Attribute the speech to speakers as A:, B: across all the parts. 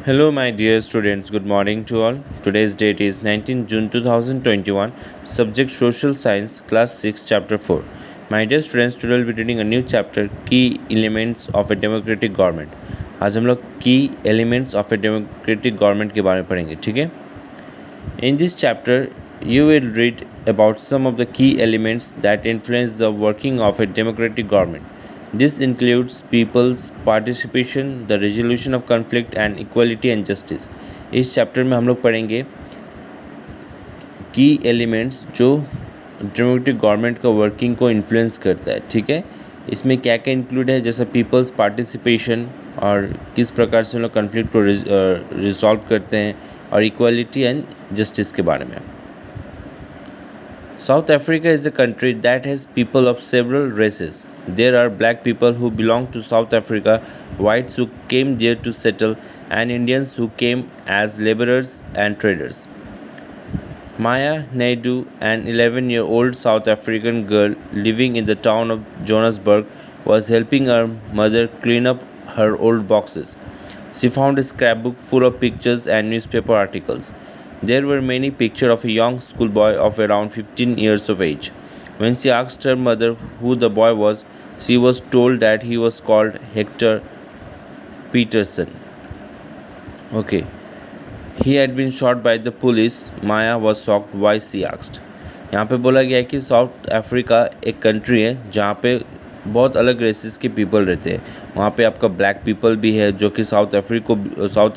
A: Hello, my dear students. Good morning to all. Today's date is 19 June 2021. Subject Social Science, Class 6, Chapter 4. My dear students, today we'll be reading a new chapter, Key Elements of a Democratic Government. आज हम लोग की elements of a democratic government के बारे में पढ़ेंगे, ठीक है. In this chapter, you will read about some of the key elements that influence the working of a democratic government. This includes people's participation, the resolution of conflict and equality and justice. इस chapter में हम लोग पढ़ेंगे की elements जो democratic government का working को influence करता है, ठीक है. इसमें क्या क्या इंक्लूड है, जैसे पीपल्स पार्टिसिपेशन और किस प्रकार से हम लोग कन्फ्लिक्ट को रिजॉल्व करते हैं, और इक्वालिटी एंड जस्टिस के बारे में. South Africa is a country that has people of several races. There are black people who belong to South Africa, whites who came there to settle, and Indians who came as laborers and traders. Maya Naidu, an 11-year-old South African girl living in the town of Johannesburg, was helping her mother clean up her old boxes. She found a scrapbook full of pictures and newspaper articles. There were many pictures of a young schoolboy of around 15 years of age. When she asked her mother who the boy was, she was told that he was called Hector Peterson. Okay. He had been shot by the police. Maya was shocked. Why, she asked. यहाँ पे बोला गया है कि south Africa एक country है जहाँ पे बहुत अलग रेसेस के पीपल रहते हैं. वहाँ पे आपका ब्लैक पीपल भी है जो कि साउथ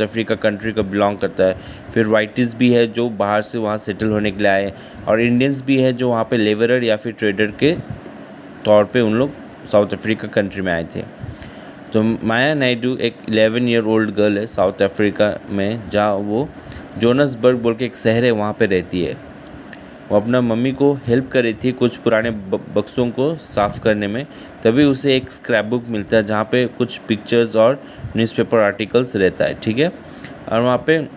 A: अफ्रीका कंट्री का बिलोंग करता है. फिर वाइटिस भी है जो बाहर से वहाँ सेटल होने के लिए आए, और इंडियंस भी है जो वहाँ पे लेबरर या फिर ट्रेडर के तौर पे उन लोग साउथ अफ्रीका कंट्री में आए थे. तो माया नायडू एक 11 ईयर ओल्ड गर्ल है साउथ अफ्रीका में, जहाँ वो जोहान्सबर्ग बोल के एक शहर है वहाँ पे रहती है. वो अपना मम्मी को हेल्प कर रही थी कुछ पुराने बक्सों को साफ़ करने में. तभी उसे एक स्क्रैप बुक मिलता है जहाँ पे कुछ पिक्चर्स और न्यूज़पेपर आर्टिकल्स रहता है, ठीक है. और वहाँ पे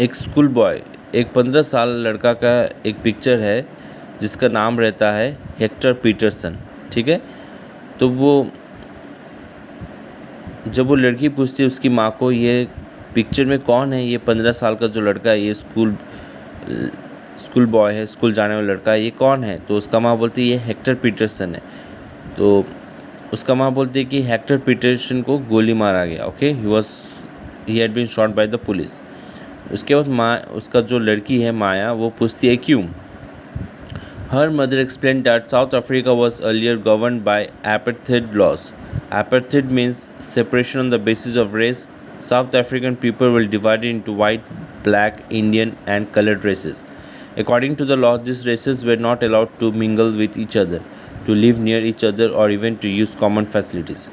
A: एक स्कूल बॉय, एक 15 साल लड़का का एक पिक्चर है जिसका नाम रहता है हेक्टर पीटरसन, ठीक है. तो वो जब वो लड़की पूछती है उसकी माँ को, ये पिक्चर में कौन है, ये 15 साल का जो लड़का है, ये स्कूल बॉय है, स्कूल जाने वाला लड़का है, ये कौन है. तो उसका माँ बोलती है ये हेक्टर पीटरसन है. तो उसका माँ बोलती है कि हेक्टर पीटरसन को गोली मारा गया. Okay, he had been shot by the police. उसके बाद माँ, उसका जो लड़की है माया, वो पूछती है क्यों. Her mother explain that south Africa was earlier govern by apartheid laws. Apartheid means separation on the basis of race. South African people were divided into white, black, Indian and colored races. According to the law, these races were not allowed to mingle with each other, to live near each other or even to use common facilities.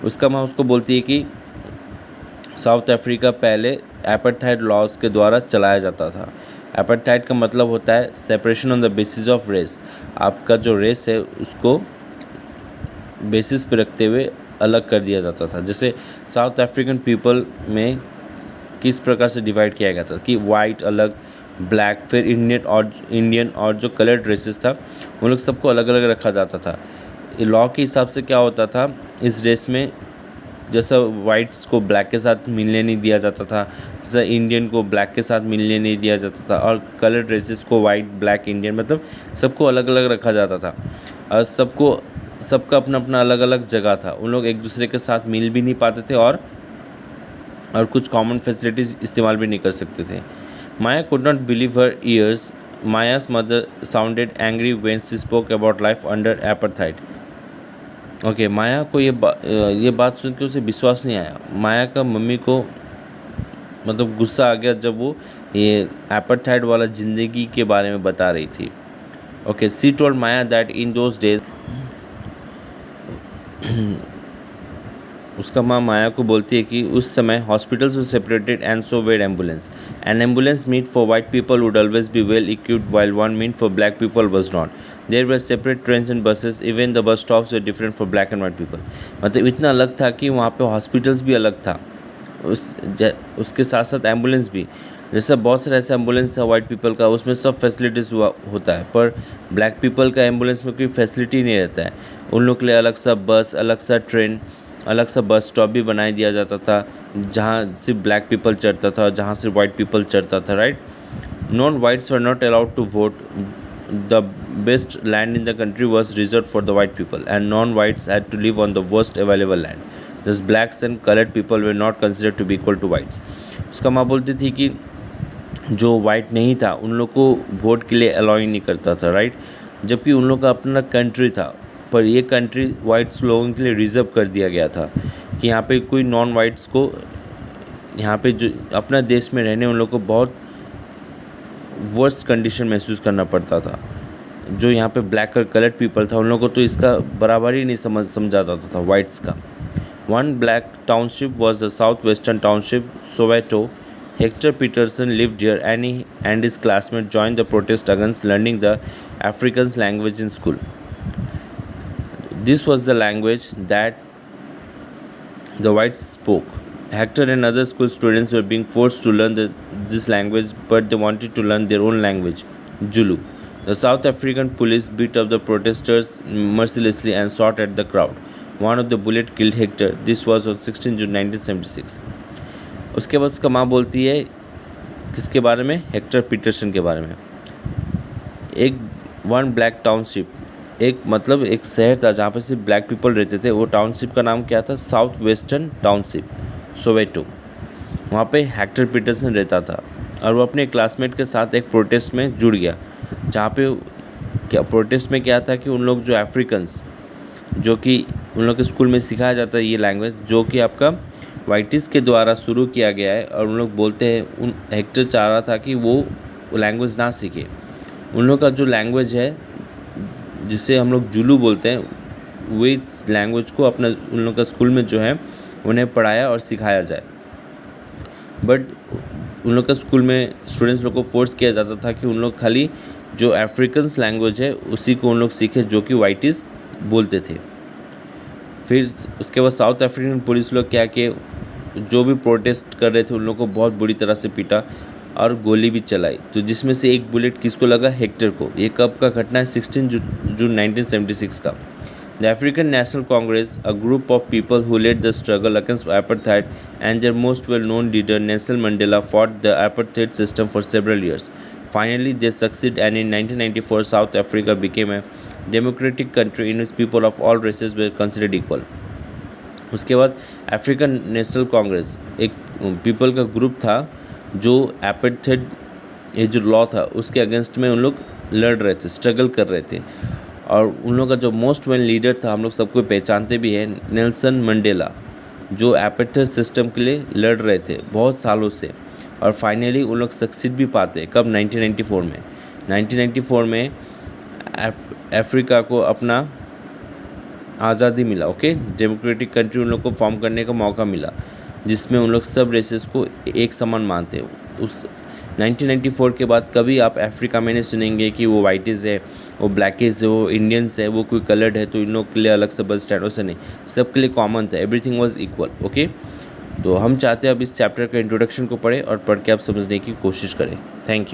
A: उसका माँ उसको बोलती है कि south Africa पहले apartheid laws के द्वारा चलाया जाता था. एपार्थाइड का मतलब होता है separation on the basis of race. आपका जो रेस है उसको बेसिस पे रखते हुए अलग कर दिया जाता था. जैसे साउथ अफ्रीकन पीपल में किस प्रकार से डिवाइड किया गया था कि वाइट अलग, ब्लैक, फिर इंडियन और जो कलर्ड रेसेस था उन लोग सबको अलग अलग रखा जाता था. लॉ के हिसाब से क्या होता था, इस रेस में जैसा वाइट्स को ब्लैक के साथ मिलने नहीं दिया जाता था, जैसा इंडियन को ब्लैक के साथ मिलने नहीं दिया जाता था, और कलर्ड रेसेस को वाइट, ब्लैक, इंडियन, मतलब सबको अलग अलग रखा जाता था. और सबका अपना अपना अलग अलग जगह था. उन लोग एक दूसरे के साथ मिल भी नहीं पाते थे और कुछ कॉमन फैसिलिटीज़ इस्तेमाल भी नहीं कर सकते थे. Maya could not believe her ears. Maya's mother sounded angry when she spoke about life under apartheid. Okay, माया को ये बात सुन के उसे विश्वास नहीं आया. माया का मम्मी को मतलब गुस्सा आ गया जब वो ये apartheid वाला ज़िंदगी के बारे में बता रही थी. Okay, she told Maya that in those days उसका माँ माया को बोलती है कि उस समय hospitals were separated and so were ambulances. An ambulance meant for white people would always be well equipped while one meant for black people was not. There were separate trains and buses, even the bus stops were different for black and white people. मतलब इतना अलग था कि वहाँ पे hospitals भी अलग था, उसके साथ साथ एम्बुलेंस भी. जैसे बहुत सारे ऐसे एम्बुलेंस है वाइट पीपल का, उसमें सब फैसिलिटीज़ होता है, पर ब्लैक पीपल का एम्बुलेंस में कोई फैसिलिटी नहीं रहता है. उन लोग के लिए अलग सा बस, अलग सा ट्रेन, अलग सा बस स्टॉप भी बना दिया जाता था जहाँ सिर्फ ब्लैक पीपल चढ़ता था और जहाँ सिर्फ वाइट पीपल चढ़ता था, right. Non whites were not allowed to vote. The best land in the country was reserve for the white people and non whites had to live on the worst available land. This blacks and coloured people were not considered to be equal to whites. उसका माँ बोलती थी कि जो white नहीं था उन लोग को वोट के लिए अलाउ ही नहीं करता था, राइट, जबकि उन लोग का अपना कंट्री था, पर ये कंट्री वाइट्स लोगों के लिए रिज़र्व कर दिया गया था कि यहाँ पे कोई नॉन वाइट्स को यहाँ पे जो अपना देश में रहने उन लोग को बहुत वर्स्ट कंडीशन महसूस करना पड़ता था. जो यहाँ पे ब्लैक और कलर्ड पीपल था उन लोगों को तो इसका बराबर ही नहीं समझा जाता था वाइट्स का. One black township was the south western township Soweto. Hector Peterson lived here and he and his classmates joined the protest against learning the Afrikaans language in school. This was the language that the whites spoke. Hector and other school students were being forced to learn this language, but they wanted to learn their own language, Zulu. The South African police beat up the protesters mercilessly and shot at the crowd. One of the bullets killed Hector. This was on 16 June 1976. उसके बाद उसका माँ बोलती है किसके बारे में, Hector Peterson के बारे में. एक वन ब्लैक टाउनशिप, एक मतलब एक शहर था जहाँ पर सिर्फ ब्लैक पीपल रहते थे. वो टाउनशिप का नाम क्या था, साउथ वेस्टर्न टाउनशिप सोवेटो. वहाँ पे हेक्टर पीटरसन रहता था और वो अपने क्लासमेट के साथ एक प्रोटेस्ट में जुड़ गया. जहाँ पे क्या प्रोटेस्ट में क्या था कि उन लोग जो अफ्रीकन्स, जो कि उन लोग के स्कूल में सिखाया जाता है ये लैंग्वेज, जो कि आपका वाइटिस के द्वारा शुरू किया गया है, और उन लोग बोलते हैं उन हेक्टर चाह रहा था कि वो लैंग्वेज ना सीखे. उन लोग का जो लैंग्वेज है जिसे हम लोग जुलू बोलते हैं, वही लैंग्वेज को अपना उन लोग का स्कूल में जो है उन्हें पढ़ाया और सिखाया जाए. बट उन लोग का स्कूल में स्टूडेंट्स लोग को फोर्स किया जाता था कि उन लोग खाली जो अफ्रीकन्स लैंग्वेज है उसी को उन लोग सीखे जो कि वाइटिस बोलते थे. फिर उसके बाद साउथ अफ्रीकन पुलिस लोग क्या किए, जो भी प्रोटेस्ट कर रहे थे उन लोगों को बहुत बुरी तरह से पीटा और गोली भी चलाई. तो जिसमें से एक बुलेट किसको लगा, हेक्टर को. ये कब का घटना है, 16 जून 1976 का. The African National Congress, a group of people who led the struggle against apartheid and their most well known leader Nelson Mandela fought the apartheid system for several years. Finally they succeed and in 1994 South Africa became a democratic country in which people of all races were considered equal. उसके बाद African National Congress एक people का group था जो apartheid ये जो law था उसके अगेंस्ट में उन लोग लड़ रहे थे, स्ट्रगल कर रहे थे. और उन लोग का जो मोस्ट वेल लीडर था, हम लोग सबको पहचानते भी हैं, नेल्सन मंडेला, जो एपार्थाइड सिस्टम के लिए लड़ रहे थे बहुत सालों से. और फाइनली उन लोग सक्सीड भी पाते. कब, 1994 में अफ्रीका को अपना आज़ादी मिला. ओके, डेमोक्रेटिक कंट्री उन लोग को फॉर्म करने का मौका मिला, जिसमें उन लोग सब रेसेस को एक समान मानते. उस 1994 के बाद कभी आप अफ्रीका में नहीं सुनेंगे कि वो वाइटिस है, वो ब्लैकिस है, वो इंडियंस है, वो कोई कलर्ड है तो इन लोग के लिए अलग से बस स्टैंड, वैसे नहीं, सबके लिए कॉमन था. Everything was equal. ओके, तो हम चाहते हैं अब इस चैप्टर का इंट्रोडक्शन को पढ़ें और पढ़ के आप समझने की कोशिश करें. Thank you.